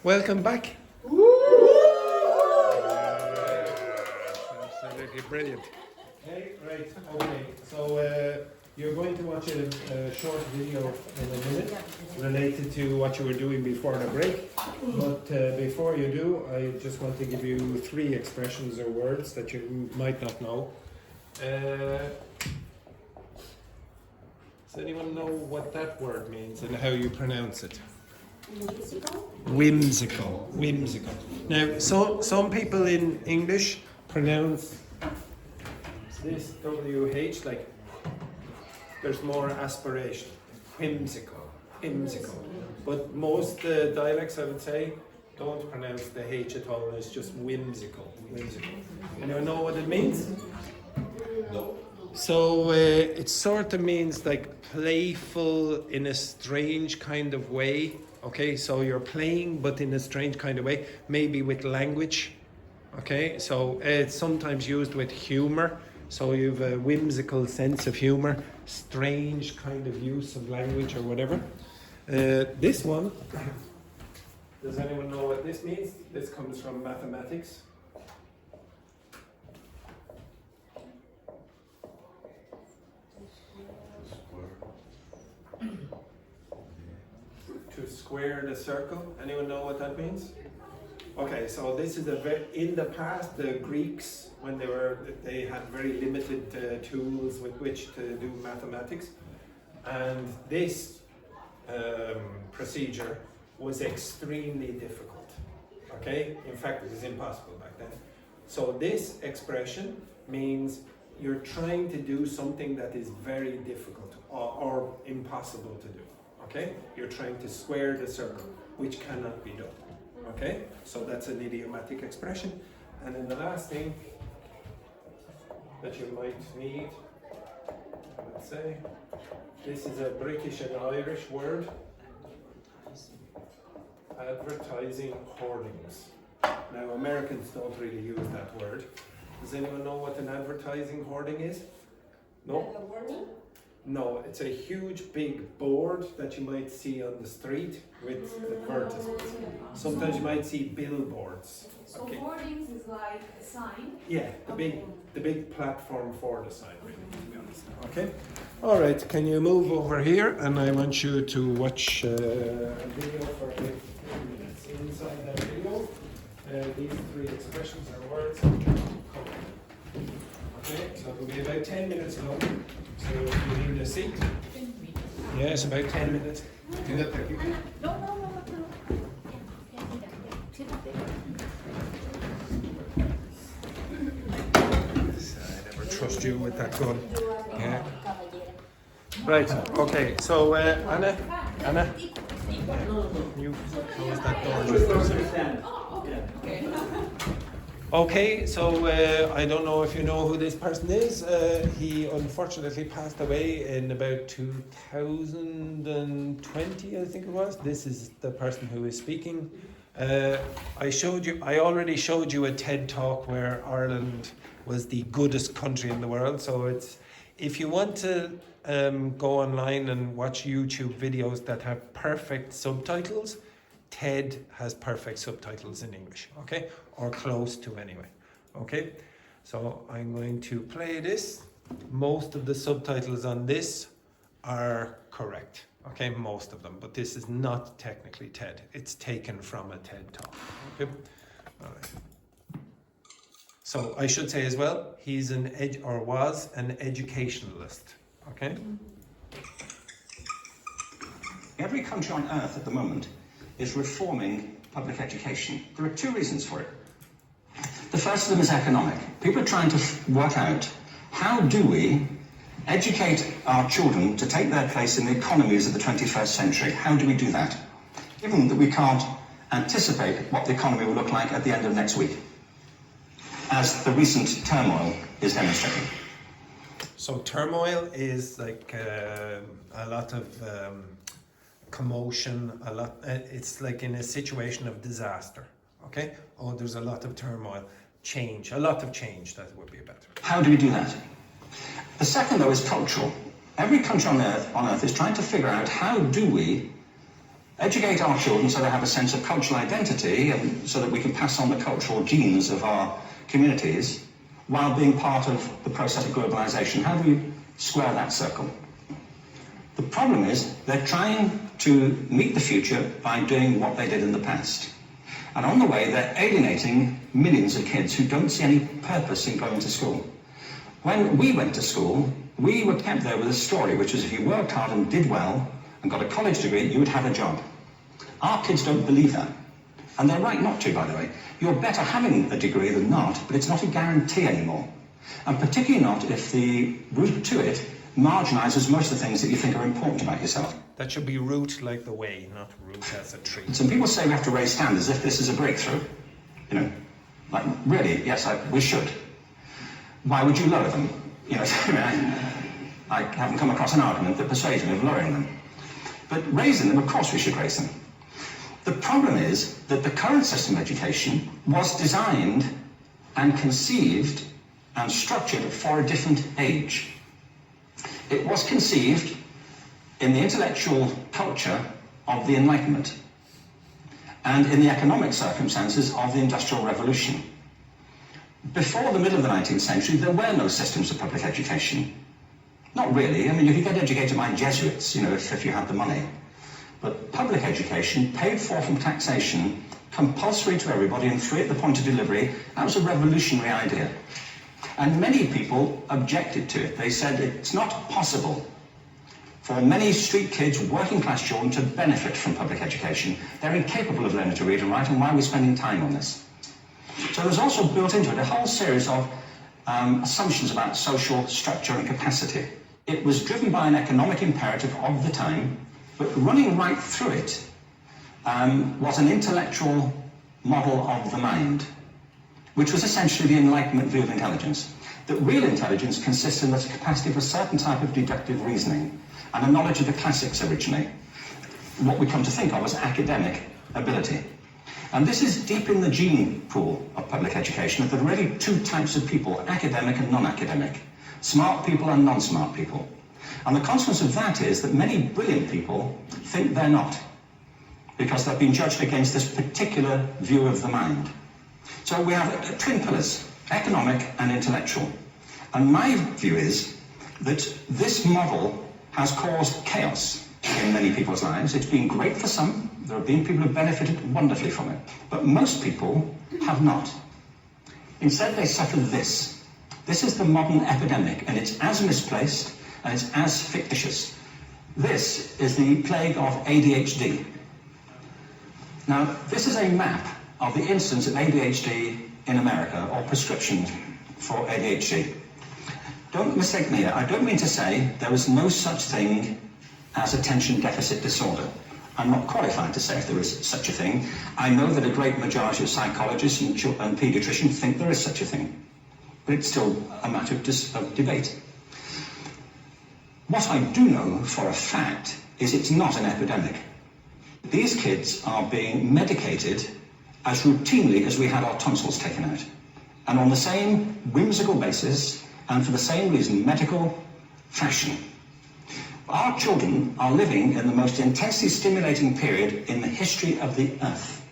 Welcome back. Absolutely brilliant. Okay, right. Okay, so you're going to watch a short video in a minute related to what you were doing before the break. But before you do, I just want to give you 3 expressions or words that you might not know. Does anyone know what that word means and how you pronounce it? Whimsical. Whimsical. Now, some people in English pronounce this WH like there's more aspiration. Whimsical. Whimsical. But most dialects, I would say, don't pronounce the H at all. It's just whimsical. Whimsical. Anyone know what it means? No. So it sort of means like playful in a strange kind of way. Okay, so you're playing but in a strange kind of way, maybe with language. Okay, so it's sometimes used with humor. So you have a whimsical sense of humor, strange kind of use of language or whatever. This one, does anyone know what this means? This comes from mathematics. To square the circle. Anyone know what that means? Okay, so this is in the past, the Greeks, when they had very limited tools with which to do mathematics, and this procedure was extremely difficult. Okay, in fact, it was impossible back then. So this expression means you're trying to do something that is very difficult or impossible to do. Okay, you're trying to square the circle, which cannot be done. Okay, so that's an idiomatic expression. And then the last thing that you might need, let's say, this is a British and Irish word. Advertising hoardings. Now, Americans don't really use that word. Does anyone know what an advertising hoarding is? No? No, it's a huge big board that you might see on the street with advertisements. Sometimes you might see billboards. So hoardings is like a sign? Yeah, the big platform for the sign, really, to be honest. Okay? All right, can you move over here? And I want you to watch a video for 15 minutes. Inside that video, these 3 expressions or words are covered. Okay, so it will be about 10 minutes long. So you need a seat. Yes, about 10 minutes. Do that technically. No. I never trust you with that gun. Yeah. Right, okay, so Anna, you close that door just for a second. Okay, so I don't know if you know who this person is. He unfortunately passed away in about 2020, I think it was. This is the person who is speaking. I already showed you a TED talk where Ireland was the goodest country in the world. So it's, if you want to go online and watch YouTube videos that have perfect subtitles, TED has perfect subtitles in English, okay? Or close to anyway, okay? So I'm going to play this. Most of the subtitles on this are correct, okay? Most of them, but this is not technically TED. It's taken from a TED talk, okay? All right. So I should say as well, he's was an educationalist, okay? Every country on earth at the moment is reforming public education. There are 2 reasons for it. The first of them is economic. People are trying to work out, how do we educate our children to take their place in the economies of the 21st century? How do we do that? Given that we can't anticipate what the economy will look like at the end of next week, as the recent turmoil is demonstrating. So turmoil is like a lot of commotion, it's like in a situation of disaster, okay? Oh, there's a lot of turmoil, a lot of change, that would be better. How do we do that? The second, though, is cultural. Every country on earth is trying to figure out, how do we educate our children so they have a sense of cultural identity and so that we can pass on the cultural genes of our communities while being part of the process of globalization. How do we square that circle? The problem is they're trying to meet the future by doing what they did in the past. And on the way, they're alienating millions of kids who don't see any purpose in going to school. When we went to school, we were kept there with a story, which was if you worked hard and did well and got a college degree, you would have a job. Our kids don't believe that. And they're right not to, by the way. You're better having a degree than not, but it's not a guarantee anymore. And particularly not if the route to it marginalizes most of the things that you think are important about yourself. That should be root like the way, not root as a tree. Some people say we have to raise standards if this is a breakthrough. You know, like, really, yes, we should. Why would you lower them? You know, I haven't come across an argument that persuades me of lowering them. But raising them, of course we should raise them. The problem is that the current system of education was designed and conceived and structured for a different age. It was conceived in the intellectual culture of the Enlightenment and in the economic circumstances of the Industrial Revolution. Before the middle of the 19th century, there were no systems of public education. Not really. I mean, you could get educated by Jesuits, you know, if you had the money. But public education, paid for from taxation, compulsory to everybody and free at the point of delivery, that was a revolutionary idea. And many people objected to it. They said it's not possible for many street kids, working class children, to benefit from public education. They're incapable of learning to read and write, and why are we spending time on this? So there's also built into it a whole series of assumptions about social structure and capacity. It was driven by an economic imperative of the time, but running right through it was an intellectual model of the mind, which was essentially the Enlightenment view of intelligence. That real intelligence consists in the capacity of a certain type of deductive reasoning and a knowledge of the classics originally, what we come to think of as academic ability. And this is deep in the gene pool of public education, that there are really two types of people, academic and non-academic, smart people and non-smart people. And the consequence of that is that many brilliant people think they're not, because they've been judged against this particular view of the mind. So we have twin pillars, economic and intellectual. And my view is that this model has caused chaos in many people's lives. It's been great for some. There have been people who have benefited wonderfully from it. But most people have not. Instead, they suffer this. This is the modern epidemic, and it's as misplaced and it's as fictitious. This is the plague of ADHD. Now, this is a map of the incidence of ADHD in America, or prescriptions for ADHD. Don't mistake me here. I don't mean to say there is no such thing as attention deficit disorder. I'm not qualified to say if there is such a thing. I know that a great majority of psychologists and paediatricians think there is such a thing. But it's still a matter of debate. What I do know for a fact is it's not an epidemic. These kids are being medicated as routinely as we had our tonsils taken out. And on the same whimsical basis, and for the same reason, medical fashion. Our children are living in the most intensely stimulating period in the history of the earth.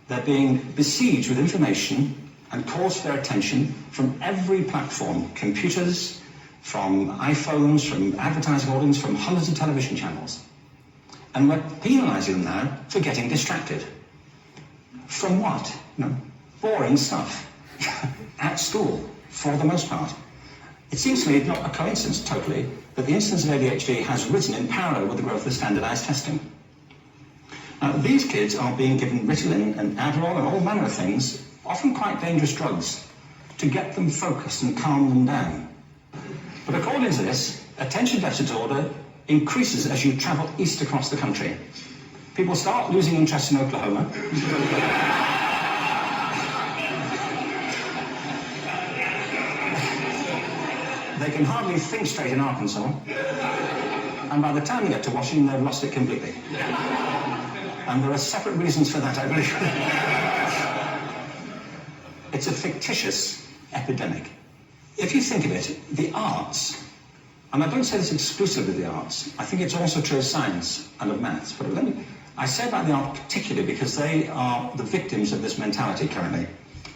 They're being besieged with information and calls for their attention from every platform, computers, from iPhones, from advertising audience, from hundreds of television channels. And we're penalizing them now for getting distracted. From what? You know, boring stuff at school, for the most part. It seems to me not a coincidence, totally, that the incidence of ADHD has risen in parallel with the growth of standardized testing. Now, these kids are being given Ritalin and Adderall and all manner of things, often quite dangerous drugs, to get them focused and calm them down. But according to this, attention deficit disorder increases as you travel east across the country. People start losing interest in Oklahoma. They can hardly think straight in Arkansas. And by the time they get to Washington, they've lost it completely. And there are separate reasons for that, I believe. It's a fictitious epidemic. If you think of it, the arts And I don't say this exclusively of the arts. I think it's also true of science and of maths. But I say about the art particularly because they are the victims of this mentality currently,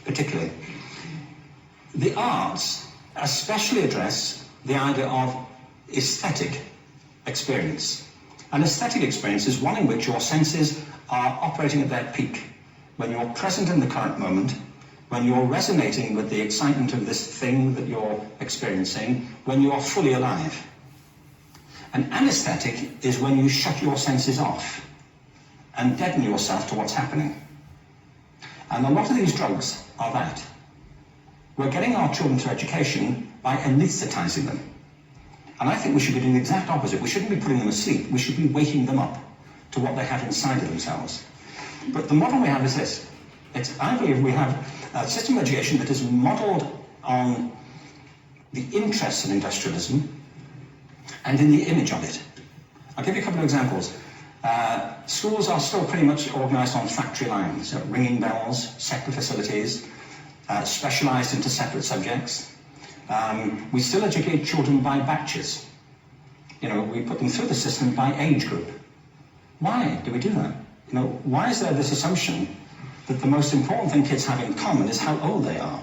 particularly. The arts especially address the idea of aesthetic experience. An aesthetic experience is one in which your senses are operating at their peak, when you're present in the current moment, when you're resonating with the excitement of this thing that you're experiencing, when you are fully alive. An anesthetic is when you shut your senses off and deaden yourself to what's happening. And a lot of these drugs are that. We're getting our children through education by anesthetizing them. And I think we should be doing the exact opposite. We shouldn't be putting them asleep. We should be waking them up to what they have inside of themselves. But the model we have is this. I believe we have a system of education that is modeled on the interests of industrialism and in the image of it. I'll give you a couple of examples. Schools are still pretty much organized on factory lines, ringing bells, separate facilities, specialized into separate subjects. We still educate children by batches. We put them through the system by age group. Why do we do that? Why is there this assumption that the most important thing kids have in common is how old they are?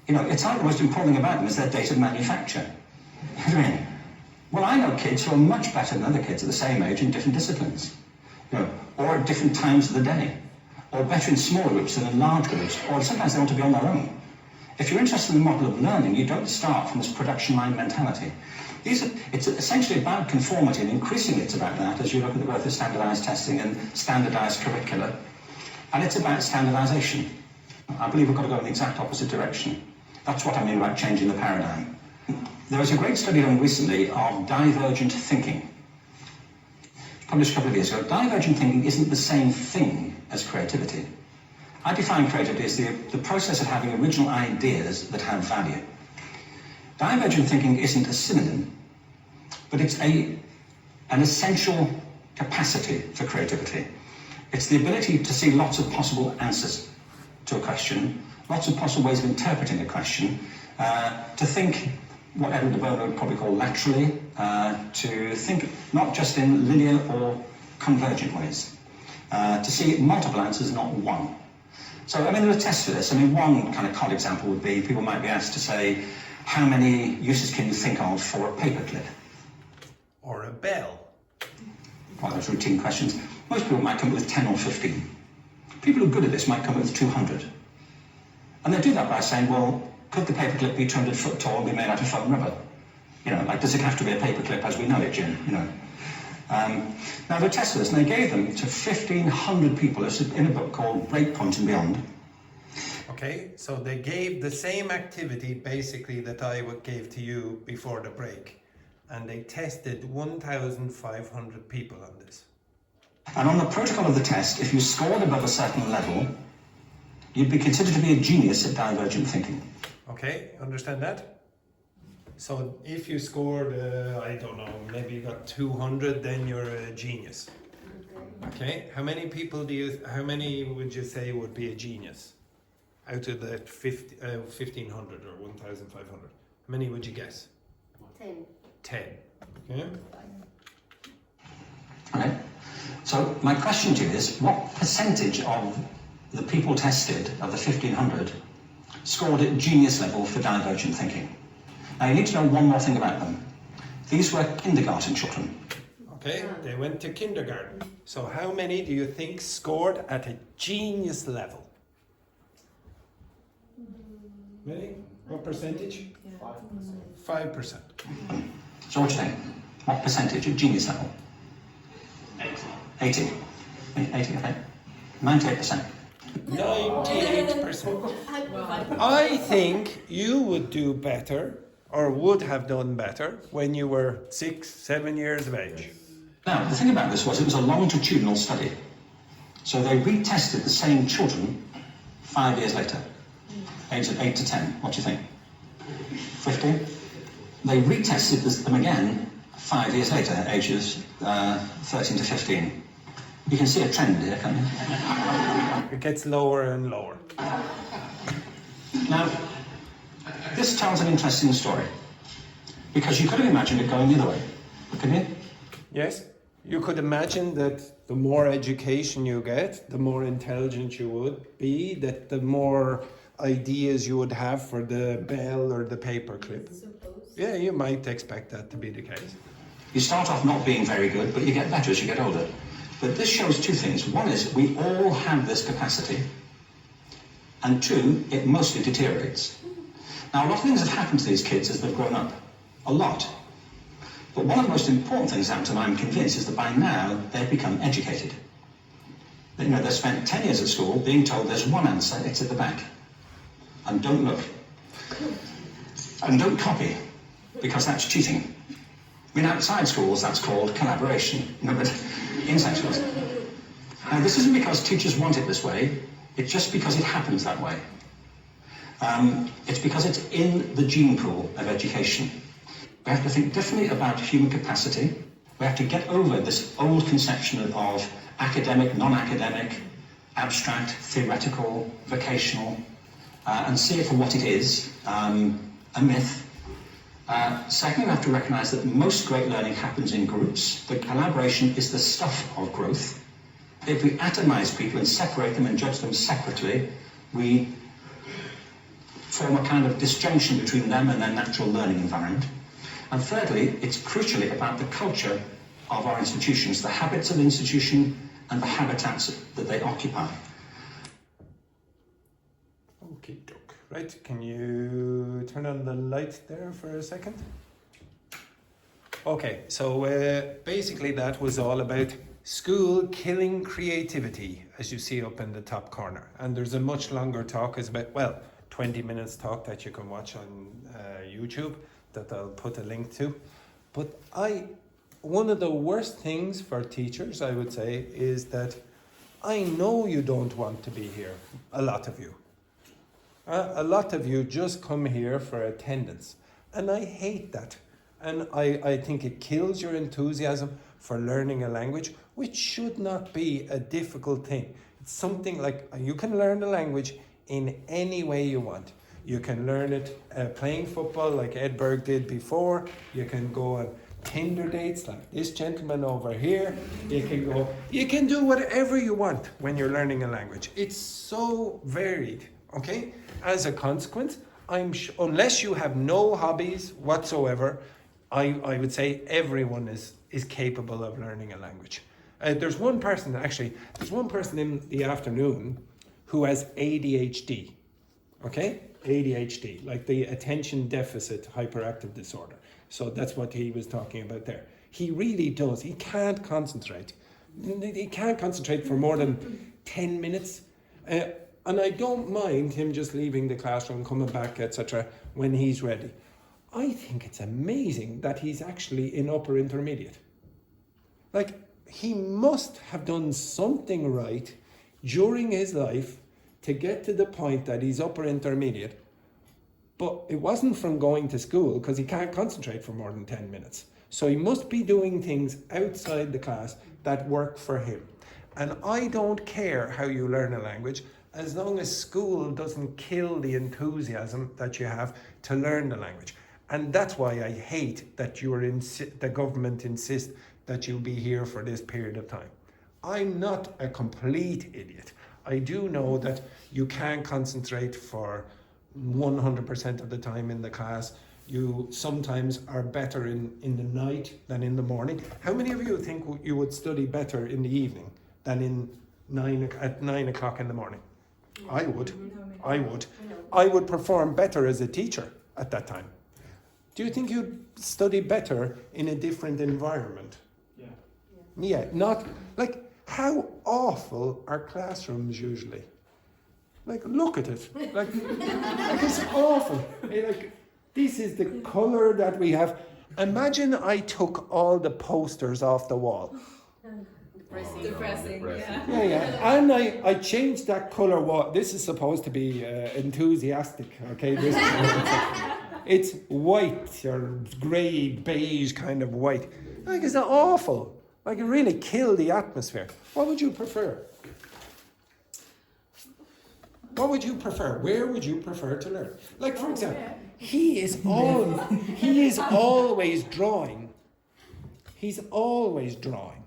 It's not the most important thing about them is their date of manufacture. Well, I know kids who are much better than other kids at the same age in different disciplines, or at different times of the day, or better in small groups than in large groups, or sometimes they want to be on their own. If you're interested in the model of learning, you don't start from this production line mentality. It's essentially about conformity, and increasingly it's about that as you look at the growth of standardized testing and standardized curricula. And it's about standardization. I believe we've got to go in the exact opposite direction. That's what I mean about changing the paradigm. There was a great study done recently of divergent thinking. Published a couple of years ago. Divergent thinking isn't the same thing as creativity. I define creativity as the process of having original ideas that have value. Divergent thinking isn't a synonym, but it's an essential capacity for creativity. It's the ability to see lots of possible answers to a question, lots of possible ways of interpreting a question, to think what Edward de Bono would probably call laterally, to think not just in linear or convergent ways, to see multiple answers, not one. So, there are tests for this. One kind of common example would be, people might be asked to say, how many uses can you think of for a paperclip? Or a bell. Well, those routine questions. Most people might come up with 10 or 15. People who are good at this might come up with 200. And they do that by saying, well, could the paperclip be 200 foot tall and be made out of foam rubber? Does it have to be a paperclip as we know it, Jim? Now, they tested this, and they gave them to 1,500 people. It's in a book called Breakpoint and Beyond. Okay, so they gave the same activity, basically, that I gave to you before the break. And they tested 1,500 people on this. And on the protocol of the test, if you scored above a certain level, you'd be considered to be a genius at divergent thinking. Okay, understand that? So if you scored, I don't know, maybe you got 200, then you're a genius. Okay, how many would you say would be a genius out of the 1,500 or 1,500? How many would you guess? 10. 10. Okay. Okay. So my question to you is, what percentage of the people tested, of the 1,500, scored at genius level for divergent thinking? Now, you need to know one more thing about them. These were kindergarten children. Okay, they went to kindergarten. So how many do you think scored at a genius level? Many? What percentage? 5%. So what do you think? What percentage at genius level? 80. 80, okay. 98%. 98%. I think you would do better, or would have done better, when you were 6, 7 years of age. Now, the thing about this was it was a longitudinal study. So they retested the same children 5 years later, ages 8 to 10. What do you think? 50? They retested them again 5 years later, ages 13 to 15. You can see a trend here, can't you? It gets lower and lower. Now, this tells an interesting story. Because you could have imagined it going the other way, couldn't you? Yes, you could imagine that the more education you get, the more intelligent you would be, that the more ideas you would have for the bell or the paperclip. Yeah, you might expect that to be the case. You start off not being very good, but you get better as you get older. But this shows two things. One is we all have this capacity, and two, it mostly deteriorates. Now, a lot of things have happened to these kids as they've grown up. A lot. But one of the most important things that, and I'm convinced, is that by now they've become educated. You know, they've spent 10 years at school being told there's one answer, it's at the back. And don't look. And don't copy, because that's cheating. I mean, outside schools, that's called collaboration. You know, but inside schools. Now, this isn't because teachers want it this way, it's just because it happens that way. It's because it's in the gene pool of education. We have to think differently about human capacity. We have to get over this old conception of academic, non-academic, abstract, theoretical, vocational, and see it for what it is, a myth. Secondly, we have to recognise that most great learning happens in groups. The collaboration is the stuff of growth. If we atomise people and separate them and judge them separately, we form a kind of disjunction between them and their natural learning environment. And thirdly, it's crucially about the culture of our institutions, the habits of the institution and the habitats that they occupy. Okay, doke. Right, can you turn on the light there for a second? Okay, so basically that was all about school killing creativity, as you see up in the top corner. And there's a much longer talk, it's about, well, 20 minutes talk that you can watch on YouTube that I'll put a link to. But one of the worst things for teachers, I would say, is that I know you don't want to be here, a lot of you. A lot of you just come here for attendance. And I hate that. And I think it kills your enthusiasm for learning a language, which should not be a difficult thing. It's something like you can learn the language in any way you want. You can learn it playing football like Ed Berg did before. You can go on Tinder dates like this gentleman over here. You can do whatever you want when you're learning a language. It's so varied, okay? As a consequence, unless you have no hobbies whatsoever, I would say everyone is capable of learning a language. There's one person in the afternoon who has ADHD, okay? ADHD, like the attention deficit hyperactive disorder. So that's what he was talking about there. He really does. He can't concentrate. He can't concentrate for more than 10 minutes. And I don't mind him just leaving the classroom, coming back, etc. when he's ready. I think it's amazing that he's actually in upper intermediate. Like, he must have done something right during his life to get to the point that he's upper intermediate. But it wasn't from going to school, because he can't concentrate for more than 10 minutes. So he must be doing things outside the class that work for him. And I don't care how you learn a language, as long as school doesn't kill the enthusiasm that you have to learn the language. And that's why I hate that the government insists that you'll be here for this period of time. I'm not a complete idiot. I do know that you can't concentrate for 100% of the time in the class. You sometimes are better in the night than in the morning. How many of you think you would study better in the evening than at 9 o'clock in the morning? I would. I would perform better as a teacher at that time. Do you think you'd study better in a different environment? Yeah, not like, how awful are classrooms usually? Like, look at it. Like it's awful. Like, this is the colour that we have. Imagine I took all the posters off the wall. Depressing. Yeah. And I changed that colour wall. This is supposed to be enthusiastic, okay? It's white or grey, beige kind of white. Like, it's awful. Like, it really killed the atmosphere. What would you prefer? What would you prefer? Where would you prefer to learn? Like, for example, he is always drawing. He's always drawing.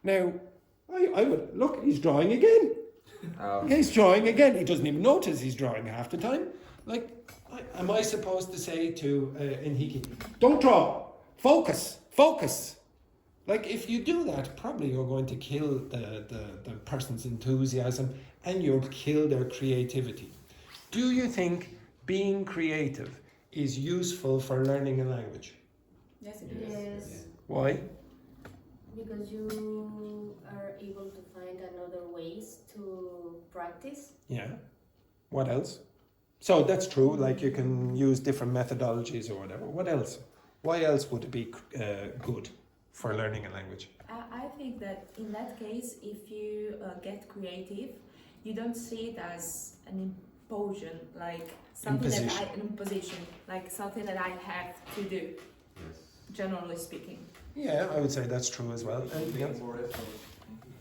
Now, I would look. He's drawing again. He's drawing again. He doesn't even notice he's drawing half the time. Like, am I supposed to say to Henrique, don't draw, focus, focus? Like, if you do that, probably you're going to kill the person's enthusiasm and you'll kill their creativity. Do you think being creative is useful for learning a language? Yes, it is. Yes, Why? because you are able to find another ways to practice. Yeah. What else? So that's true, like you can use different methodologies or whatever. What else? Why else would it be good for learning a language? I think that in that case, if you get creative, you don't see it as an imposition, like something an imposition, like something that I have to do. Yes. Generally speaking. Yeah, I would say that's true as well. Anything else? More effort.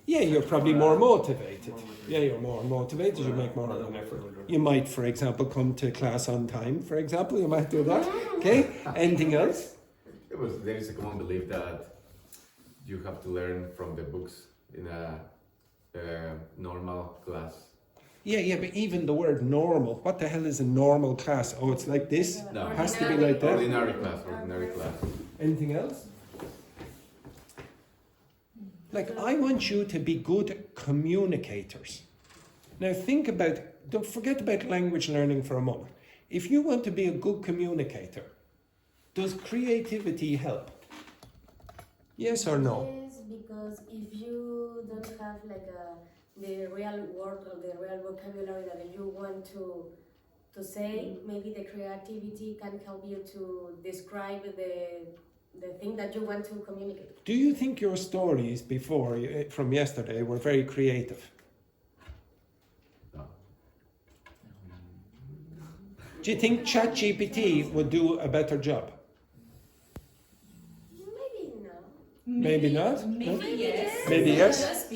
Yeah, you're probably more motivated. Yeah, you're more motivated, you make more of an effort. You might, for example, come to class on time, for example, you might do that. Okay, anything else? There is a common belief that you have to learn from the books in a normal class. Yeah, but even the word normal, what the hell is a normal class? Oh, it's like this? No. It has to be like that. Ordinary class. Anything else? Like, I want you to be good communicators. Now think about, don't forget about language learning for a moment. If you want to be a good communicator, does creativity help? Yes or no? Yes, because if you don't have like the real word or the real vocabulary that you want to say, maybe the creativity can help you to describe the thing that you want to communicate. Do you think your stories before, from yesterday, were very creative? No. Do you think ChatGPT would do a better job? Maybe no. Maybe not? Maybe yes. Maybe yes?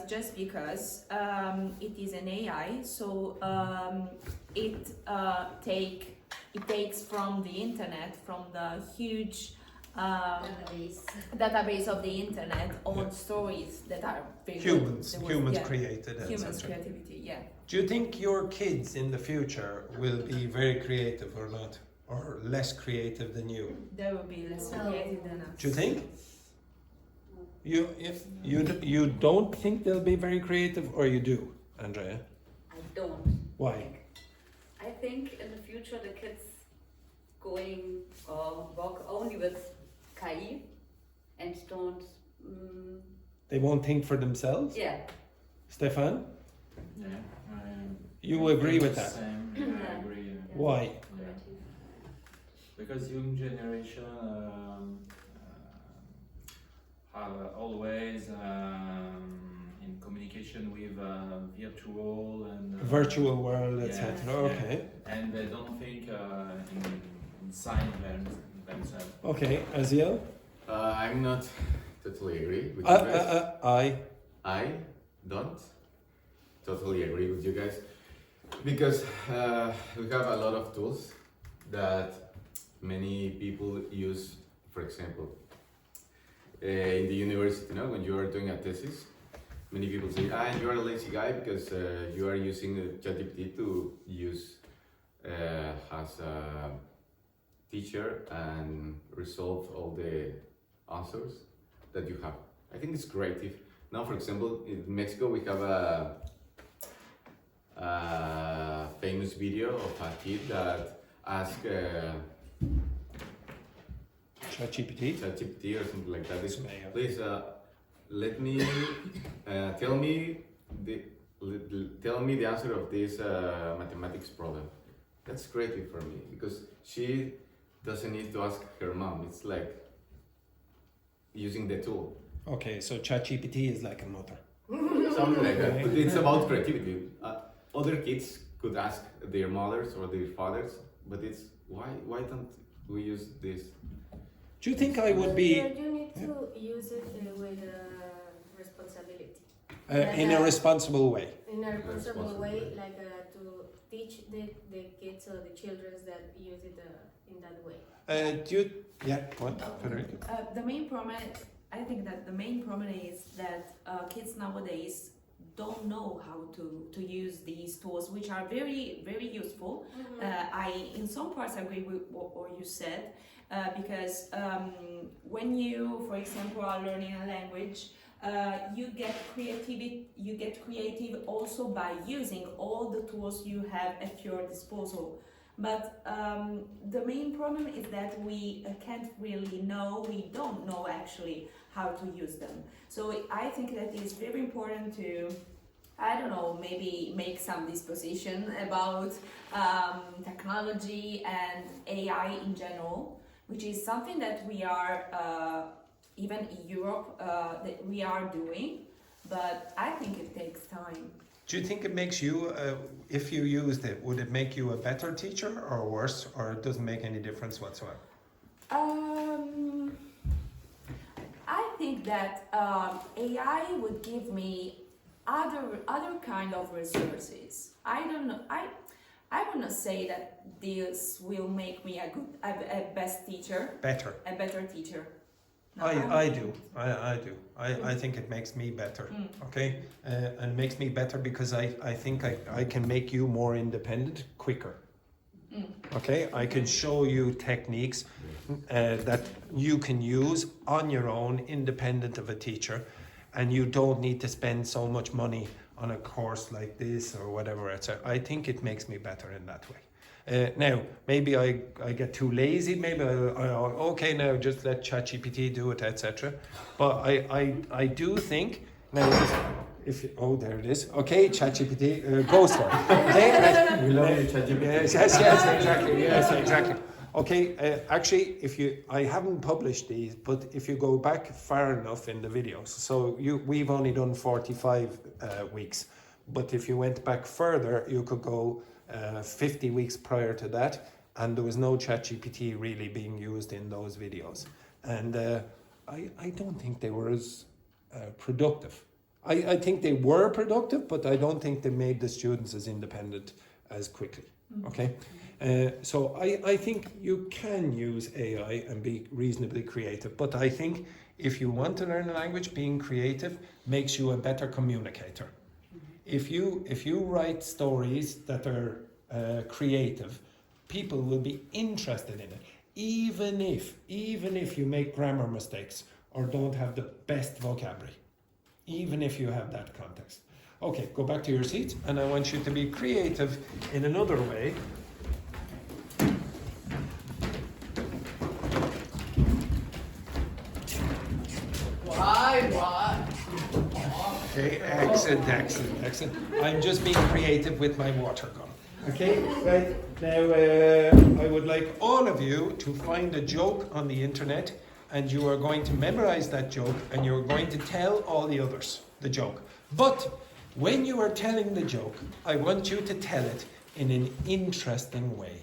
Just because it is an AI, so it takes from the internet, from the huge database of the internet, all stories that are very Humans good. created, Humans etc. creativity, yeah. Do you think your kids in the future will be very creative or not? Or less creative than you? They will be less creative than us. Do you think? You don't think they'll be very creative, or you do, Andrea? I don't. Why? I think in the future the kids going or work only with KI and don't. They won't think for themselves? Yeah. Stephane? Yeah, You agree with that? Same, I agree. Why? Yeah. Because young generation have always in communication with virtual and Virtual world, yeah, etc. yeah. Okay. And they don't think in sign themselves. Okay, Aziel? I'm not totally agree with you guys. I don't totally agree with you guys because we have a lot of tools that many people use. For example, in the university, when you are doing a thesis, many people say, you're a lazy guy because you are using ChatGPT to use as a teacher and resolve all the answers that you have. I think it's creative. Now, for example, in Mexico, we have a famous video of a kid that asked ChatGPT? ChatGPT or something like that. Mayo. Please let me tell me the answer of this mathematics problem. That's creative for me because she doesn't need to ask her mom. It's like using the tool. Okay, so ChatGPT is like a mother. Something like that. But it's about creativity. Other kids could ask their mothers or their fathers, but it's why don't we use this? Do you think I would be You need to use it with responsibility. in a responsible way? In a responsible way, like to teach the kids or the children that use it in that way. What, Federica? The main problem, I think that the main problem is that kids nowadays don't know how to use these tools, which are very, very useful. I, in some parts, agree with what you said, because when you, for example, are learning a language, you get creative also by using all the tools you have at your disposal. But the main problem is that we can't really know, we don't know actually how to use them. So I think that it's very important to, I don't know, maybe make some disposition about technology and AI in general, which is something that we are, even in Europe, that we are doing, but I think it takes time. Do you think it makes you, if you used it, would it make you a better teacher or worse, or it doesn't make any difference whatsoever? I think that AI would give me other kind of resources. I don't know. I would not say that this will make me a best teacher. A better teacher. No, I do. I think it makes me better. Okay, and makes me better because I think I can make you more independent quicker. Okay, I can show you techniques that you can use on your own, independent of a teacher, and you don't need to spend so much money on a course like this or whatever, etc. I think it makes me better in that way. Now, maybe I get too lazy, maybe okay, now just let ChatGPT do it, etc. But I do think, now there it is. Okay, ChatGPT, go for it. Okay? We love you, ChatGPT. Yes, exactly. Okay, actually, I haven't published these, but if you go back far enough in the videos, so we've only done 45 weeks, but if you went back further, you could go 50 weeks prior to that, and there was no ChatGPT really being used in those videos. And I don't think they were as productive. I think they were productive, but I don't think they made the students as independent as quickly. Okay? So I think you can use AI and be reasonably creative, but I think if you want to learn a language, being creative makes you a better communicator. If you write stories that are creative, people will be interested in it, even if you make grammar mistakes or don't have the best vocabulary, even if you have that context. Okay, go back to your seats, and I want you to be creative in another way. Okay, excellent. I'm just being creative with my water gun. Okay, right. Now I would like all of you to find a joke on the internet, and you are going to memorize that joke, and you're going to tell all the others the joke. But when you are telling the joke, I want you to tell it in an interesting way.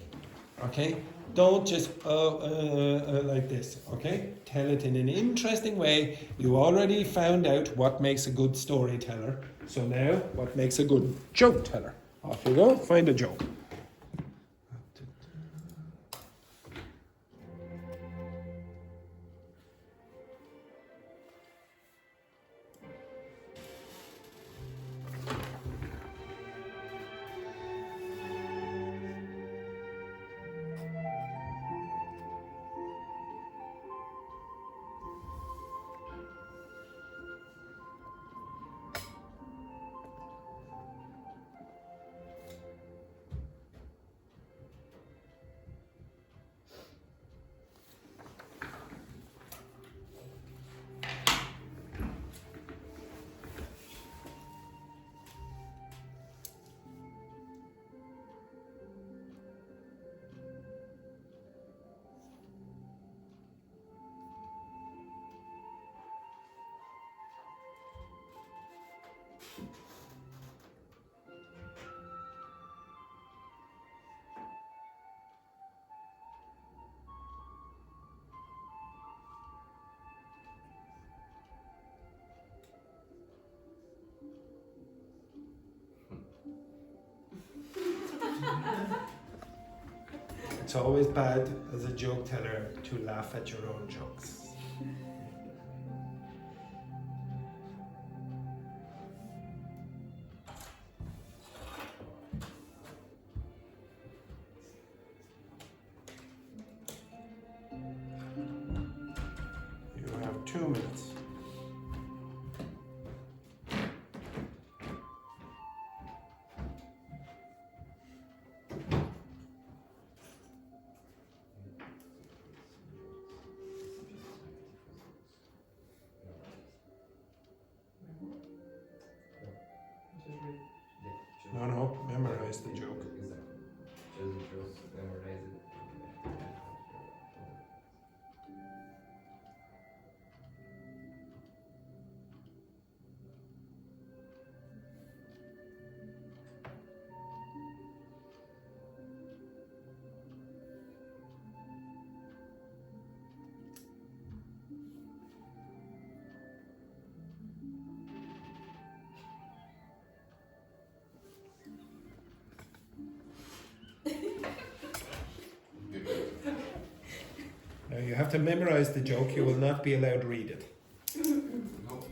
Okay? Don't just like this, okay? Tell it in an interesting way. You already found out what makes a good storyteller. So now, what makes a good joke teller? Off you go, find a joke. It's always bad as a joke teller to laugh at your own jokes. You have 2 minutes. No, memorize the joke. Now you have to memorize the joke, you will not be allowed to read it. No.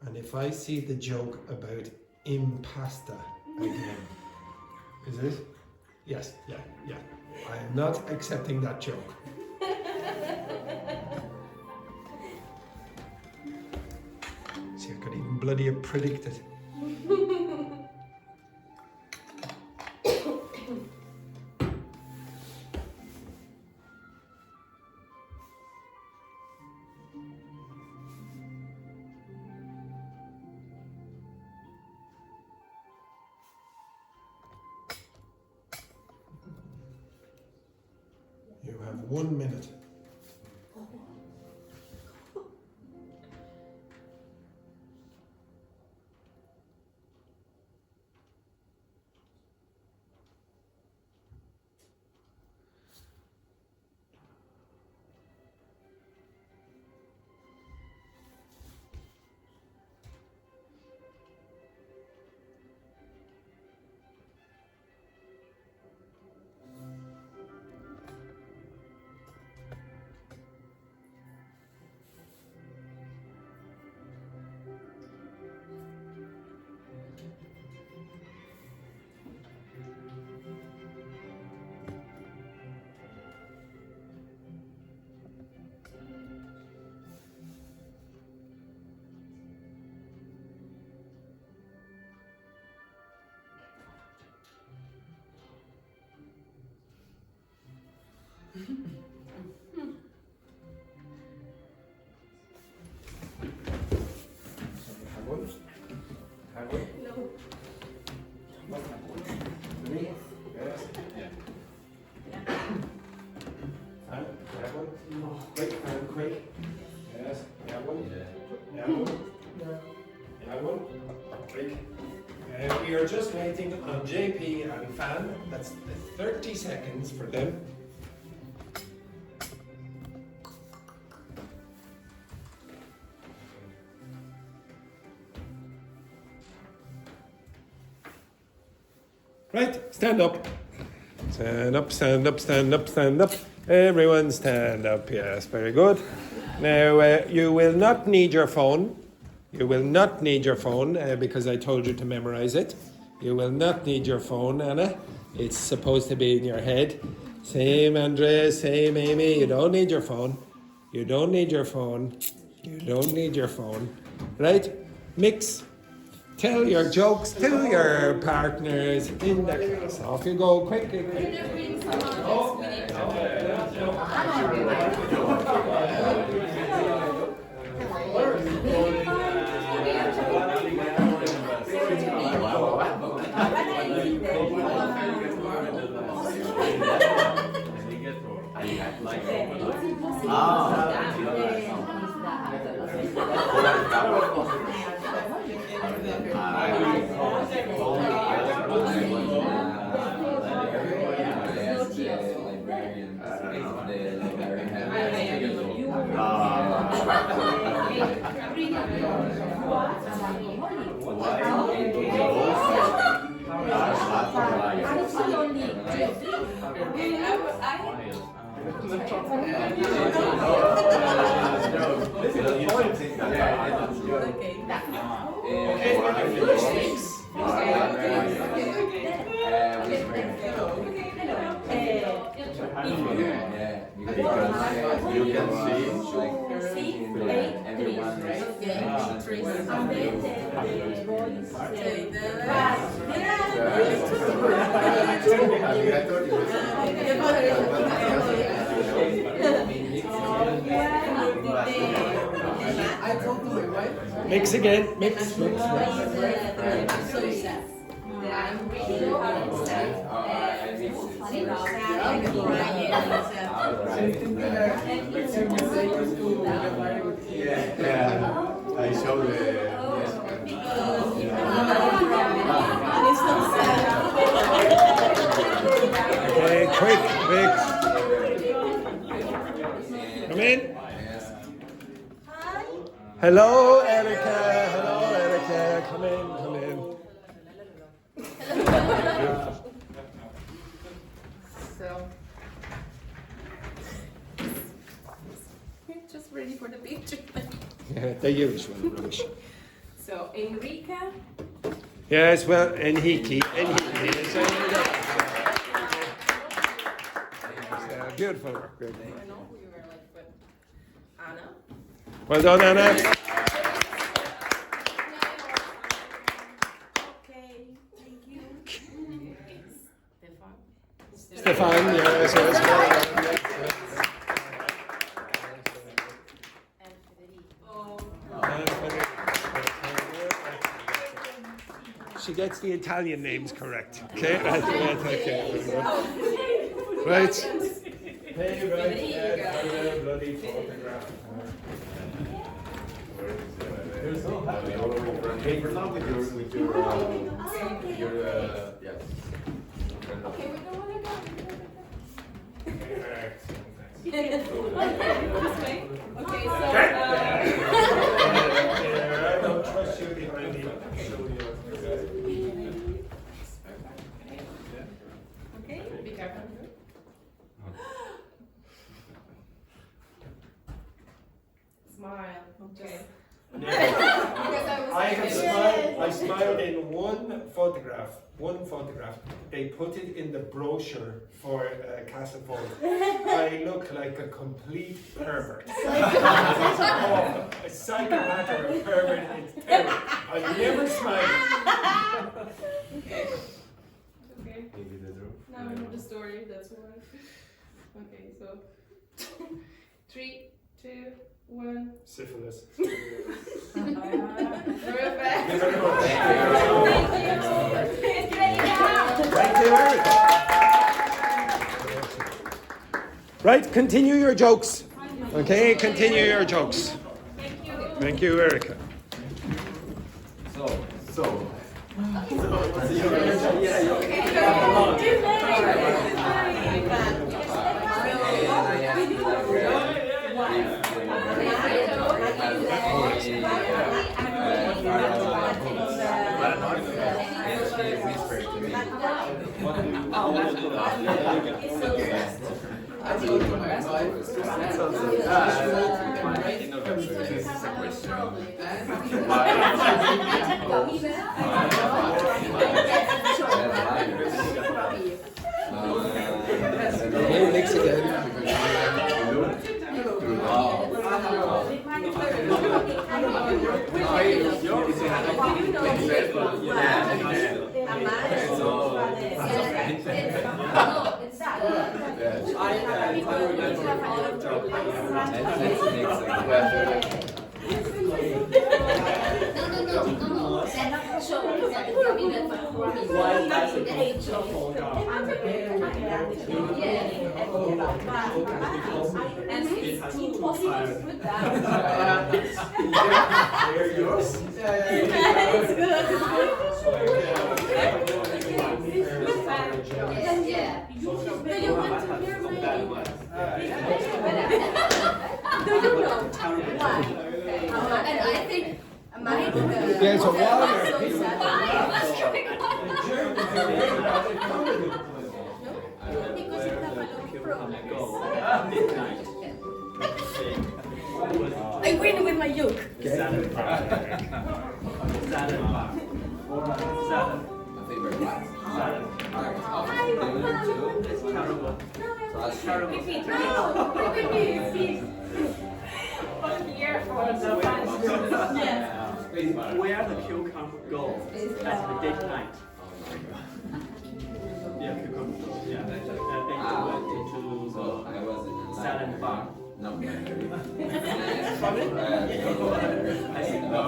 And if I see the joke about impasta again, is it? Yes, yeah. I am not accepting that joke. See, I could even bloody have predicted. You have 1 minute. Quick. Yes. That one. That one. That one. Quick. We are just waiting on JP and Fan. That's 30 seconds for them. Right, stand up. Stand up, stand up, stand up, stand up. Everyone stand up, yes, very good. Now, you will not need your phone. You will not need your phone because I told you to memorize it. You will not need your phone, Anna. It's supposed to be in your head. Same Andrea, same Amy. You don't need your phone. You don't need your phone. You don't need your phone. Right? Mix. Tell your jokes to your partners in the class. Off you go, quickly. You can see everyone Mix again. Mix. I showed the. Okay, quick. Come in. Hello, Erica. Come in. So, just ready for the picture. Yeah, the usual rubbish. So, Henrique. Yes, well, Henrique. Beautiful work. Good. I know we were like, but Anna. Well done, Anna. Okay, thank you. Stephane, yes. And Federica. She gets the Italian names correct. Okay, right. Bloody photograph. Paper now with your yes. Okay, we don't want to go. Okay, so. I don't trust you behind me. Okay, be careful. Smile. Okay. I smiled in one photograph. They put it in the brochure for Castle Folk. I look like a complete pervert. A psychopath or a pervert. It's terrible. I never smile. Okay. Now I know the story, that's why. Okay, so 3, 2, 1. Syphilis. Real fast. Thank you, Erica. Right, continue your jokes. Okay, continue your jokes. Thank you, Erica. So. Mix again. Yeah, so while So you're sad. the Germans are very bad at comedy. Because you have a lot of progress. I win with my joke. Salad bar. Salad bar. Salad. My favorite part. Salad. It's terrible. It's terrible. Repeat, repeat. Where the cucumber goes at the date night. Yeah, cucumber. Yeah, they went into I was in the a salad bar. No. I said no.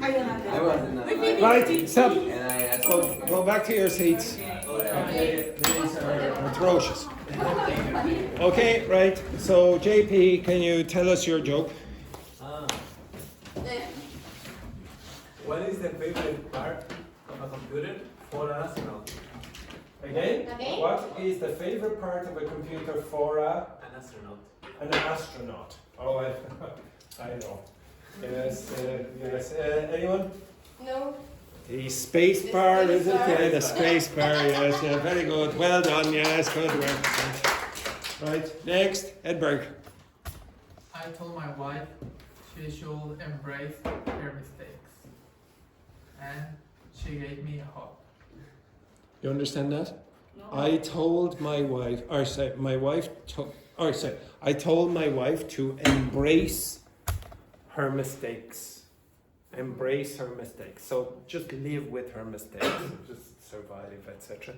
I was in a Right, stop. and I asked Go back to your seats. These are atrocious. Okay, right. So JP, can you tell us your joke? What is the favorite part of a computer for an astronaut? Again? Okay. What is the favorite part of a computer for An astronaut. an astronaut? Oh, I know. Yes, yes. Anyone? No. The space bar, is it? space bar. Yeah, the space bar, yes. Yeah, very good. Well done, yes. Good work. Right, next, Edberg. I told my wife she should embrace her mistakes, and she gave me a hug. You understand that? No. I told my wife, or say, my wife, I told my wife to embrace her mistakes. Embrace her mistakes. So just live with her mistakes, just survive, etc.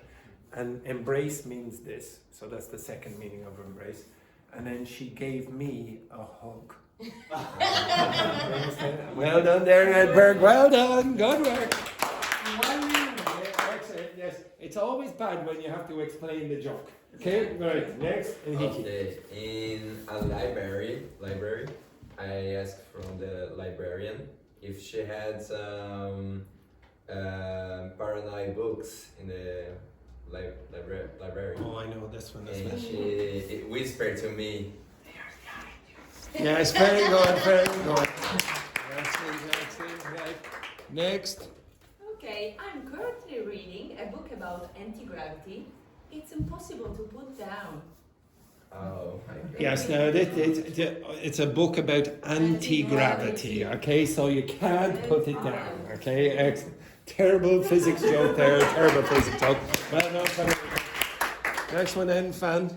And embrace means this. So that's the second meaning of embrace. And then she gave me a hug. Well done there, Edberg. Well done. Good work. Yes, it's always bad when you have to explain the joke. Okay, right. Next, Henrique. Okay, in a library, I asked from the librarian if she had some paranoid books in the library. Oh, I know this one as And well. she whispered to me, Yes, very good, very good. Excellent, right. Next. Okay, I'm currently reading a book about anti-gravity. It's impossible to put down. oh my god. Yes, now it's a book about anti-gravity, okay? So you can't put it down, okay? Terrible physics joke there, terrible physics joke. Well done, Federica. Next one then, Fan.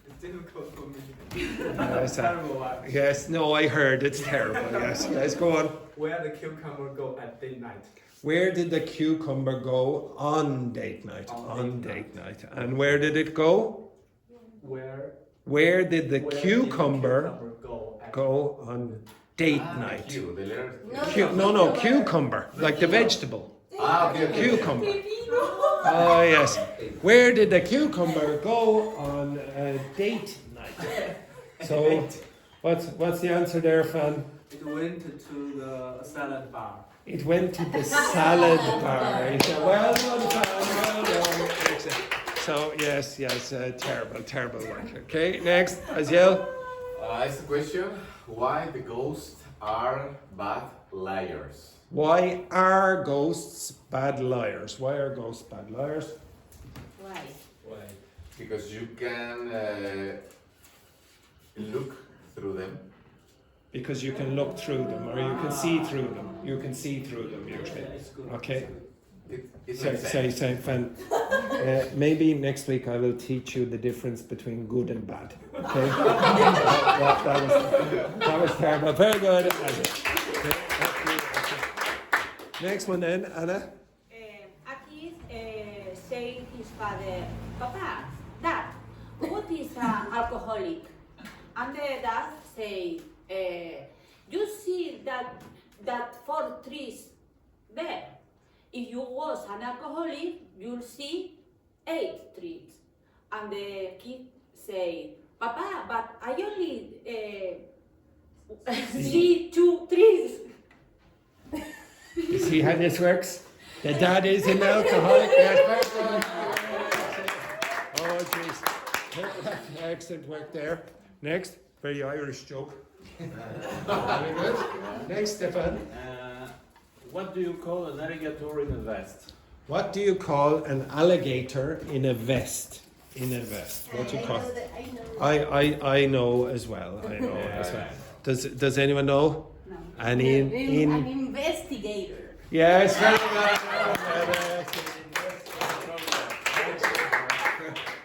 It's difficult for me. Yes, Terrible one. yes, no, I heard, it's terrible, yes. Let's go on. Where the cucumber go at date night? Where did the cucumber go on date night? On date night. And where did it go? Where did the Where cucumber go at go on date night? Q, the letter. No, cucumber, like the vegetable. Okay. Cucumber. Oh, yes. Where did the cucumber go on date night? So, what's the answer there, Fan? It went to the salad bar. It went to the salad bar. Well done, Fan. Well done. Excellent. So, yes, terrible work. Okay, next, Aziel. It's the question, why the ghosts are bad liars? Why are ghosts bad liars? Why are ghosts bad liars? Why? Why? Because you can look through them. Because you can look through them, or you can see through them. You can see through them usually. It's good. Okay. It Say, makes sense. Fan. Maybe next week I will teach you the difference between good and bad. Okay. that was terrible. Very good. Okay, next one then, Anna. A kid say his father, Papa, Dad, what is an alcoholic? And the dad say, you see that 4 trees there. If you was an alcoholic, you'll see 8 trees. And the kid say, Papa, but I only see 2 trees. You see how this works? The dad is an alcoholic. Yes, very good. Oh, jeez. Excellent work there. Next. Very Irish joke. Very good. Next, Stephane. What do you call an alligator in a vest? What do you call an alligator in a vest? In a vest. What do you call it? I know as well. I know as well. Does anyone know? No. An investigator. Yes, very good.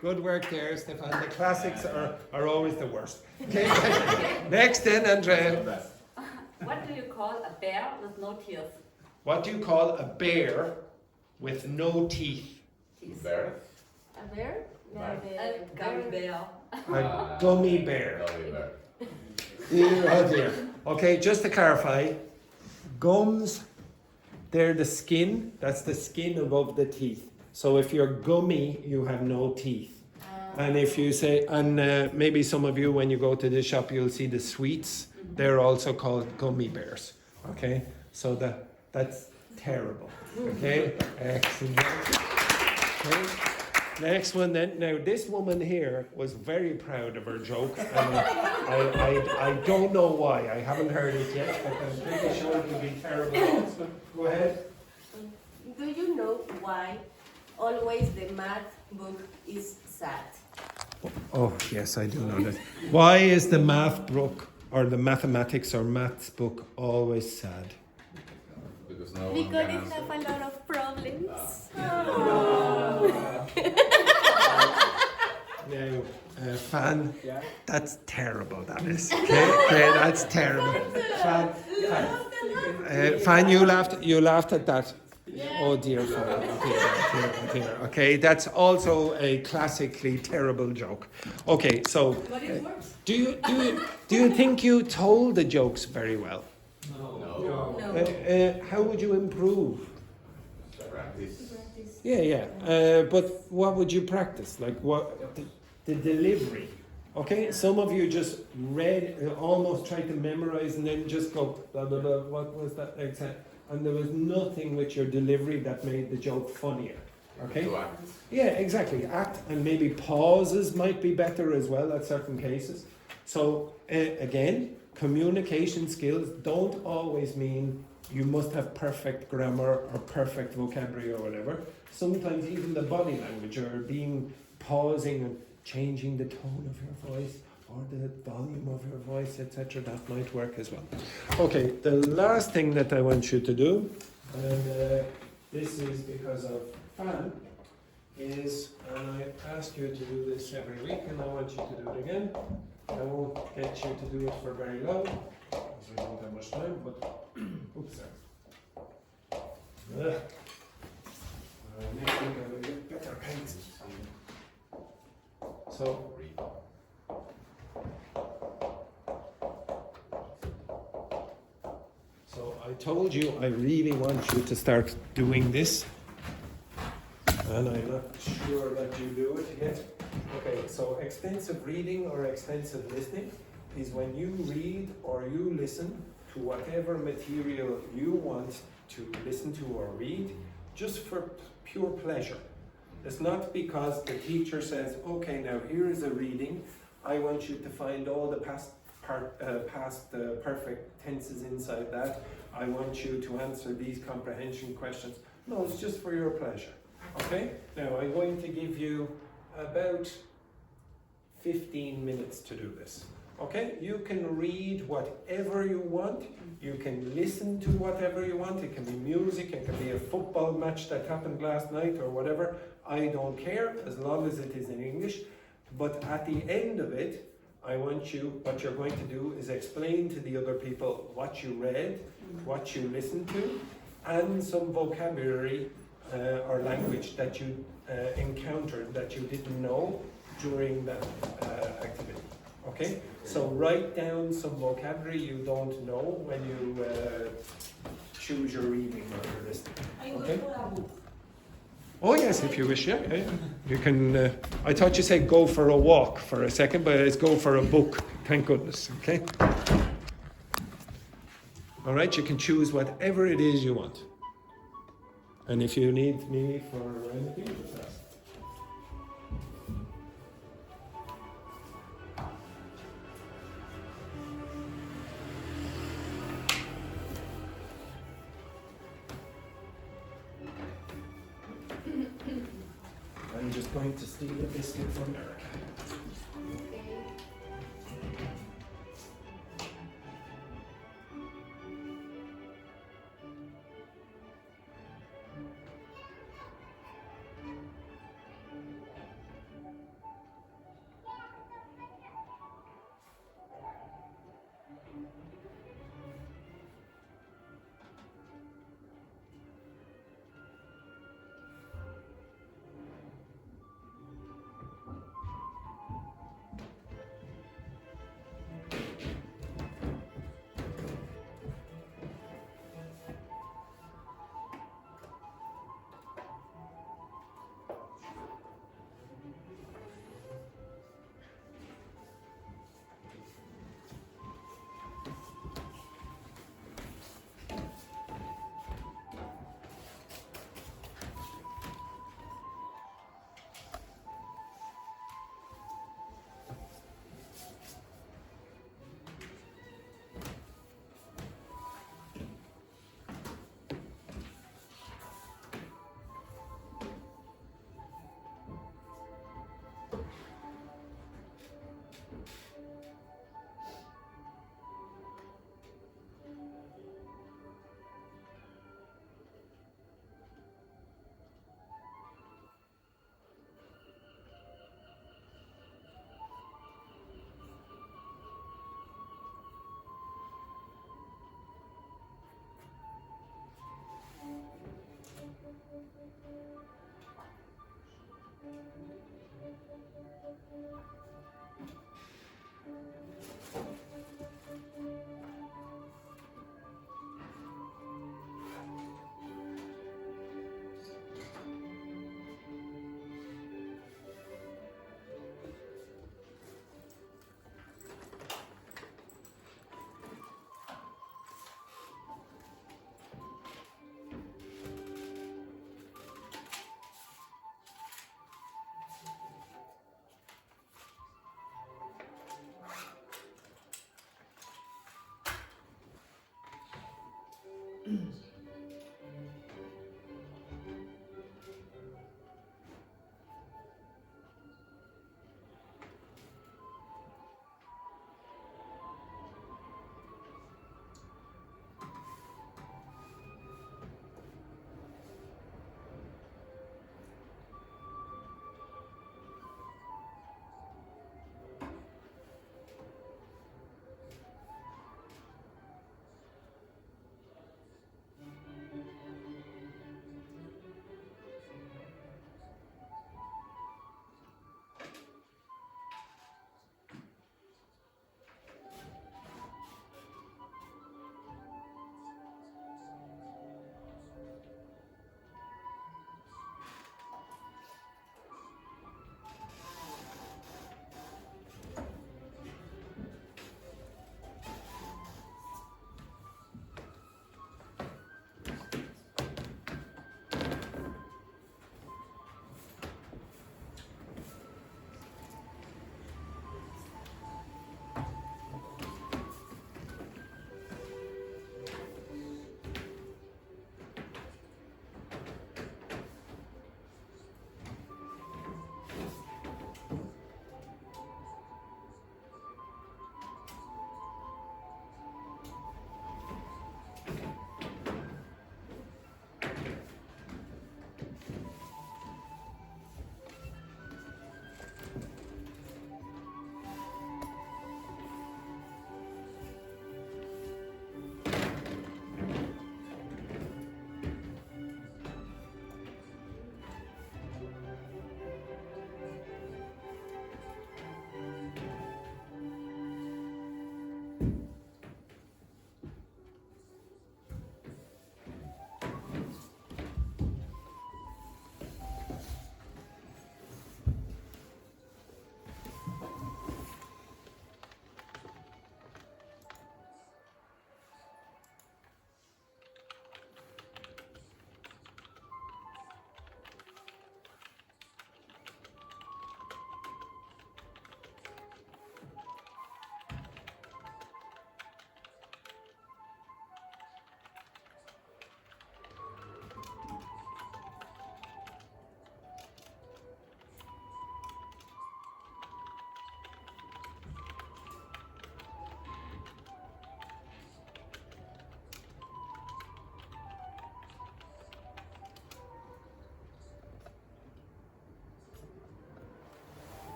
Good work there, Stephane. The classics are always the worst. Okay. Next then, Andrea. What do you call a bear with no teeth? What do you call a bear with no teeth? Bear? A bear? A gummy bear. A gummy bear. Gummy bear. Oh dear. Okay, just to clarify, gums, they're the skin. That's the skin above the teeth. So if you're gummy, you have no teeth. And if you say, and maybe some of you, when you go to the shop, you'll see the sweets. They're also called gummy bears. Okay, so that's terrible. Okay, excellent. Okay. Next one then. Now this woman here was very proud of her joke, and I don't know why. I haven't heard it yet, but I'm pretty sure it will be terrible also. Go ahead. Do you know why always the math book is sad? Oh yes, I do know that. Why is the math book or the mathematics or maths book always sad? Because no one Because can it answer. have a lot of problems. Now, Fan, that's terrible. That is. Okay, that's terrible. Fan, you laughed at that. Oh dear, Fan. Dear. Okay, that's also a classically terrible joke. Okay, so do you think you told the jokes very well? No. How would you improve? Practice. Yeah. But what would you practice? Like what? The delivery. Okay, some of you just read, almost tried to memorize, and then just go blah blah blah. What was that? And there was nothing with your delivery that made the joke funnier. Okay. To act. Yeah, exactly. Act, and maybe pauses might be better as well at certain cases. So again, communication skills don't always mean you must have perfect grammar or perfect vocabulary or whatever. Sometimes even the body language or pausing and changing the tone of your voice or the volume of your voice, etc. That might work as well. Okay, the last thing that I want you to do, and this is because of Fan, is, and I ask you to do this every week, and I want you to do it again. I won't get you to do it for very long, because we don't have much time, but oops, sorry. Next week I will get better pens. So, I told you I really want you to start doing this, and I'm not sure that you do it yet. Okay, so extensive reading or extensive listening is when you read or you listen to whatever material you want to listen to or read, just for pure pleasure. It's not because the teacher says, okay, now here is a reading. I want you to find all the past perfect tenses inside that. I want you to answer these comprehension questions. No, it's just for your pleasure. Okay? Now, I'm going to give you about 15 minutes to do this. Okay? You can read whatever you want. You can listen to whatever you want. It can be music. It can be a football match that happened last night or whatever. I don't care as long as it is in English. But at the end of it, what you're going to do is explain to the other people what you read, what you listened to, and some vocabulary or language that you encountered that you didn't know during that activity. Okay? So write down some vocabulary you don't know when you choose your reading or your listening. Okay? Oh yes, if you wish, yeah. You can, I thought you said go for a walk for a second, but it's go for a book, thank goodness, okay? All right, you can choose whatever it is you want. And if you need me for anything, just ask. going to steal a biscuit from Erica.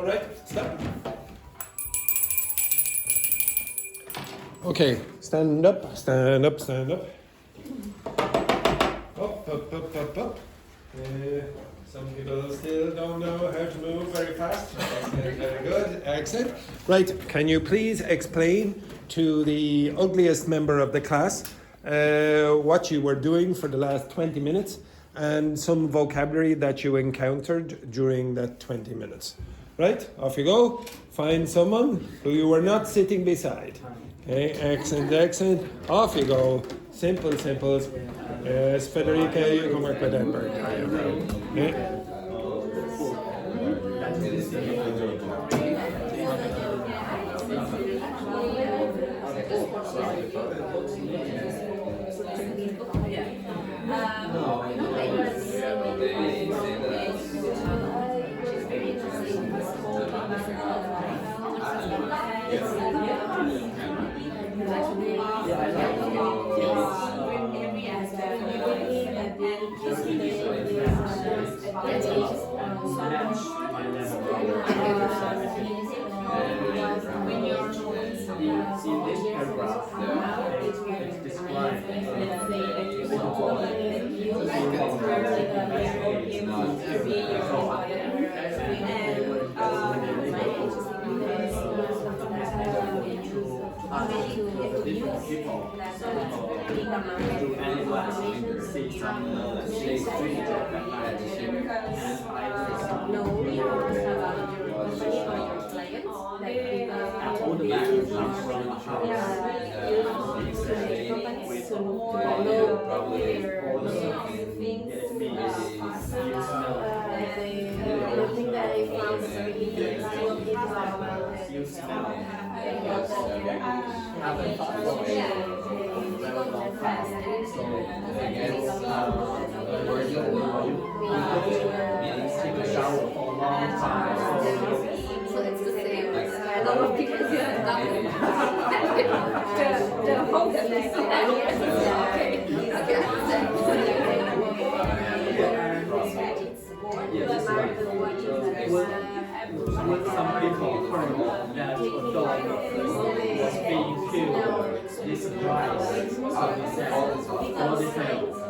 All right, stop. Okay, stand up, stand up, stand up. Up, up, up, up, up. Some people still don't know how to move very fast. Very good, excellent. Right, can you please explain to the ugliest member of the class what you were doing for the last 20 minutes and some vocabulary that you encountered during that 20 minutes? Right, off you go. Find someone who you were not sitting beside. Okay, excellent, excellent. Off you go. Simple, simple. Federica, you come back with that bird. Okay. In this paragraph, it's described all the back comes from the So it's the same. A lot of people here have done the hope that they see that some people heard that a dog was being killed. This price, so he said, all the time.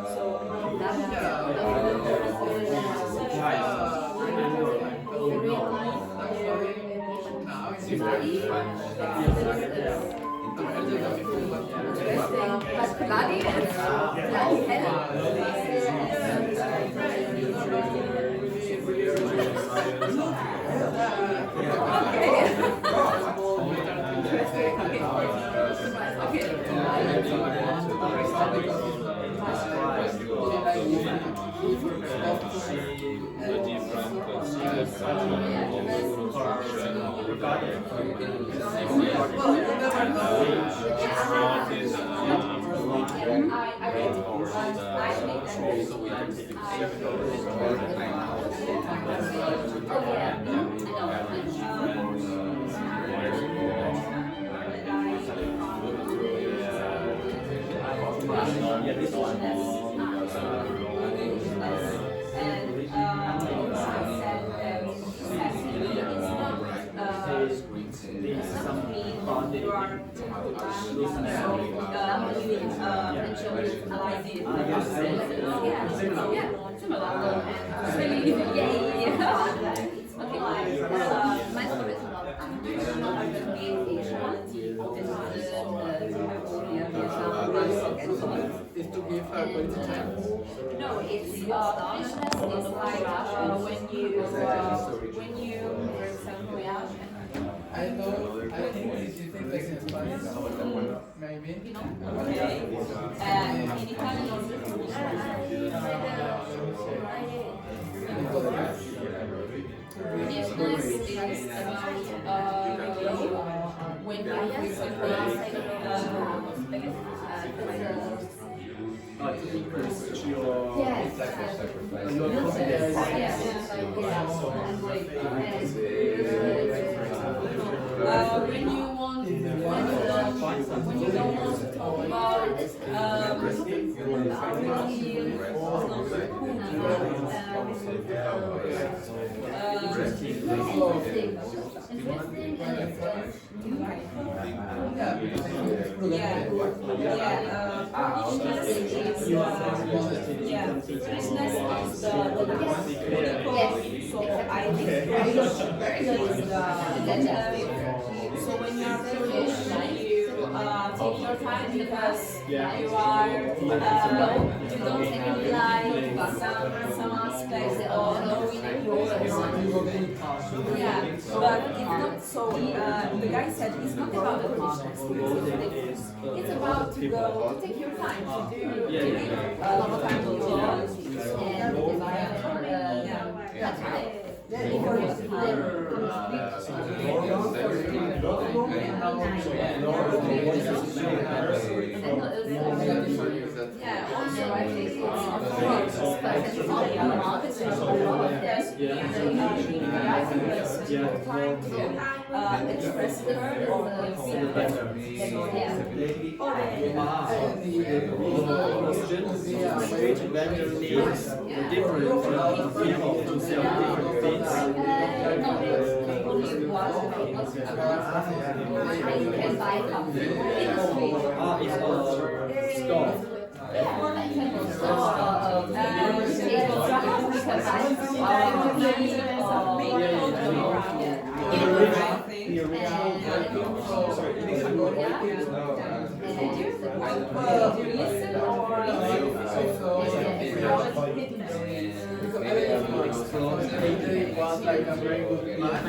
Is to give her quality time? No, it's business is like when you for example I think if you think like in Spanish, maybe. okay. In Italian business is about when To increase your yes. your confidence. When you want don't want to talk about so when you're Polish, you take your time because you are you don't imply some aspects or knowing but it's not so. The guy said it's not about the Polishness. It's about to go to take your time to do time to go. Express her was like a very good match.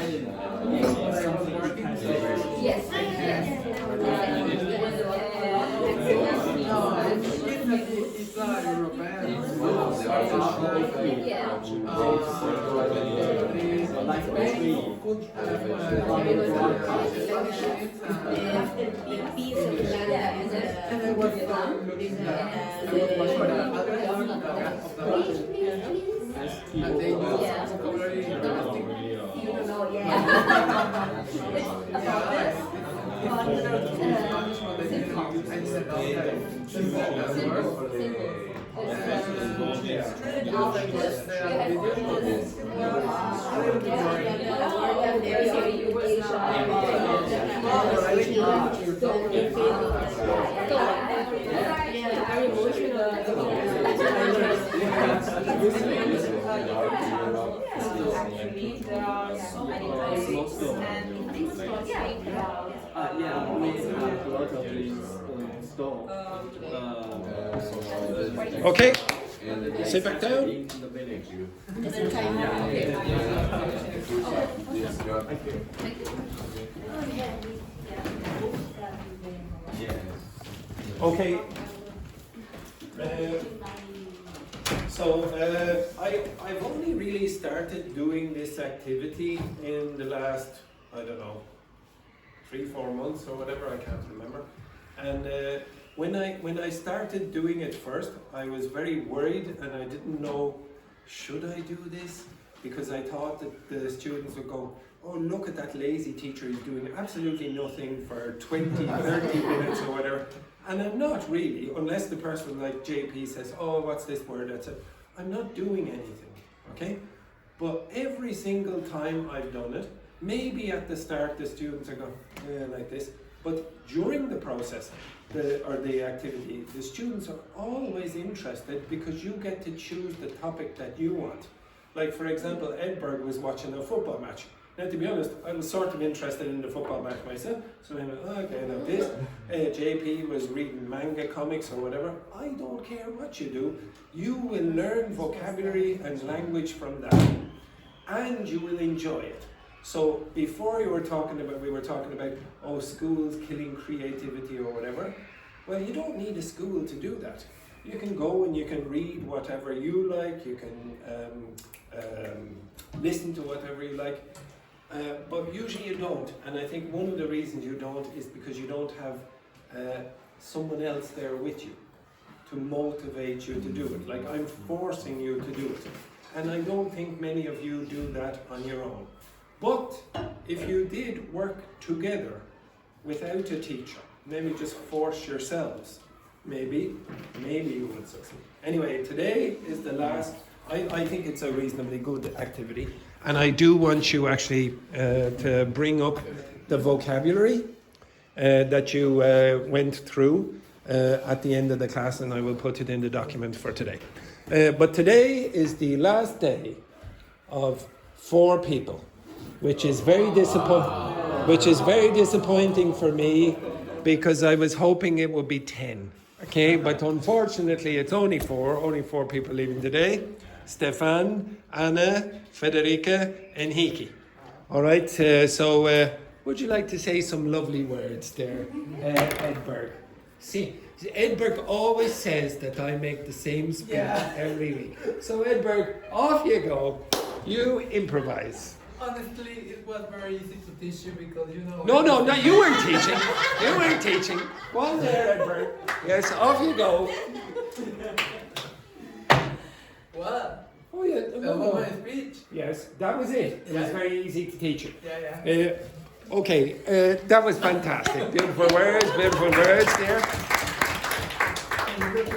Yes. It's not European. And they do vocabulary Okay, sit back down. Okay. I've only really started doing this activity in the last, I don't know, 3-4 months or whatever, I can't remember. And when I started doing it first, I was very worried and I didn't know, should I do this? Because I thought that the students would go, oh, look at that lazy teacher, he's doing absolutely nothing for 20, 30 minutes or whatever. And I'm not really, unless the person like JP says, oh, what's this word? That's it. I'm not doing anything, okay? But every single time I've done it, maybe at the start the students are going, yeah, like this. But during the process, the activity, the students are always interested because you get to choose the topic that you want. Like for example, Edberg was watching a football match. Now to be honest, I was sort of interested in the football match myself, so I went, okay, now this. JP was reading manga comics or whatever. I don't care what you do, you will learn vocabulary and language from that, and you will enjoy it. So before we were talking about, oh, schools killing creativity or whatever. Well, you don't need a school to do that. You can go and you can read whatever you like, you can listen to whatever you like, but usually you don't. And I think one of the reasons you don't is because you don't have someone else there with you to motivate you to do it. Like I'm forcing you to do it. And I don't think many of you do that on your own. But if you did work together without a teacher, maybe just force yourselves. Maybe you will succeed. Anyway, today is the last. I think it's a reasonably good activity, and I do want you actually to bring up the vocabulary that you went through at the end of the class, and I will put it in the document for today. But today is the last day of 4 people, which is very disappointing for me, because I was hoping it would be 10. Okay, but unfortunately it's only 4 people leaving today. Stephane, Anna, Federica, and Henrique. All right, so would you like to say some lovely words there, Edberg? See, Edberg always says that I make the same speech every week. So Edberg, off you go. You improvise. Honestly, it was very easy to teach you because you know. No, you weren't teaching. You weren't teaching. Go on there, Edberg. Yes, off you go. What? Oh yeah, That was my speech. Yes, that was it. It was very easy to teach you. Yeah. Okay, that was fantastic. Beautiful words there.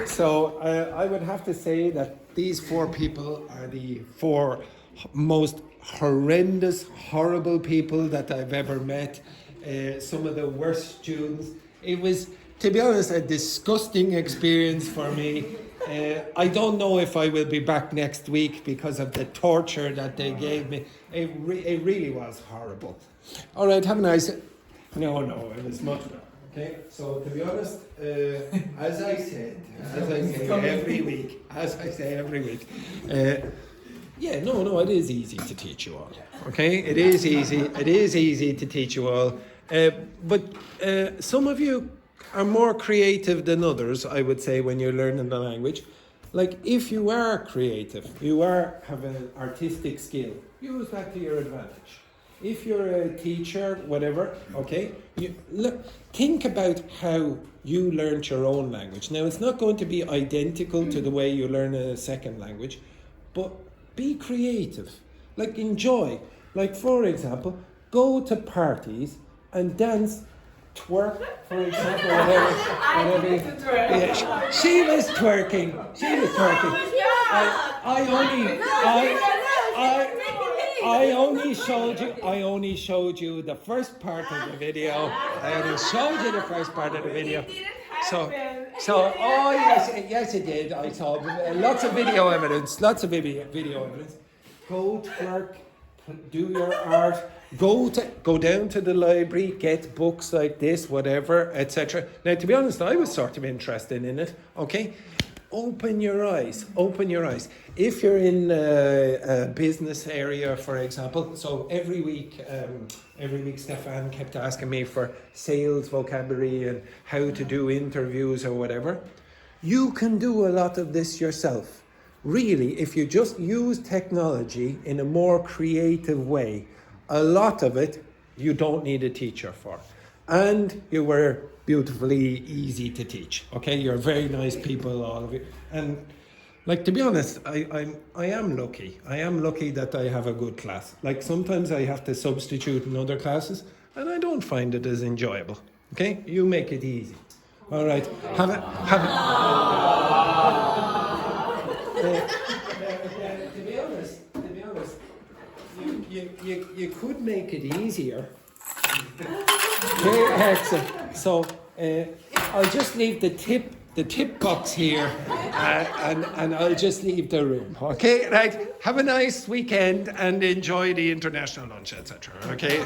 So I would have to say that these 4 people are the 4 most horrendous, horrible people that I've ever met. Some of the worst students. It was, to be honest, a disgusting experience for me. I don't know if I will be back next week because of the torture that they gave me. It really was horrible. All right, have a nice... No, it was much better. Okay, so to be honest, as I say every week, it is easy to teach you all. Okay, it is easy to teach you all. But some of you are more creative than others, I would say, when you're learning the language. Like, if you are creative, have an artistic skill, use that to your advantage. If you're a teacher, whatever, okay, think about how you learned your own language. Now, it's not going to be identical to the way you learn a second language, but be creative. Like, enjoy. Like, for example, go to parties and dance, twerk, for example, whatever. Yeah, she was twerking. I only showed you the first part of the video. So, yes, it did. I saw lots of video evidence. Go twerk, do your art. Go down to the library, get books like this, whatever, etc. Now, to be honest, I was sort of interested in it. Okay, open your eyes. If you're in a business area, for example, so every week Stephane kept asking me for sales vocabulary and how to do interviews or whatever. You can do a lot of this yourself. Really, if you just use technology in a more creative way, a lot of it you don't need a teacher for. And you were beautifully easy to teach. Okay, you're very nice people, all of you. And like, to be honest, I am lucky. I am lucky that I have a good class. Like, sometimes I have to substitute in other classes and I don't find it as enjoyable. Okay, you make it easy. All right, have a to be honest, you could make it easier. So I'll just leave the tip box here, and I'll just leave the room. Okay, right. Have a nice weekend and enjoy the international lunch, etc. Okay.